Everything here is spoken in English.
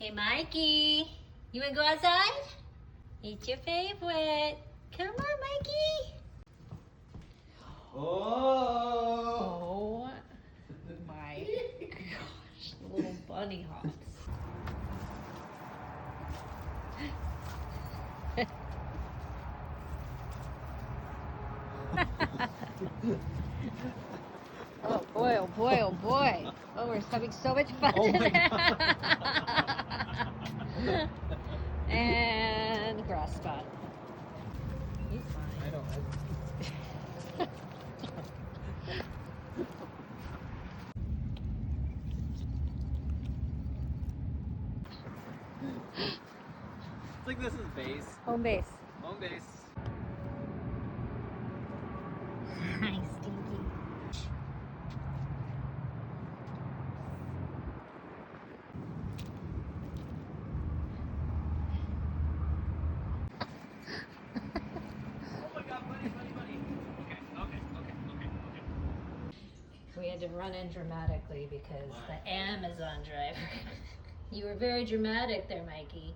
Hey, Mikey, you wanna go outside? It's your favorite. Come on, Mikey. Oh! Oh my gosh, little bunny hops. Oh boy, oh boy, oh boy. Oh, we're having so much fun today. And grass spot. He's fine. I know. I think this is base. Home base. Home base. Hi, Stinky. Oh my god, buddy. Okay. We had to run in dramatically because the Amazon driver. You were very dramatic there, Mikey.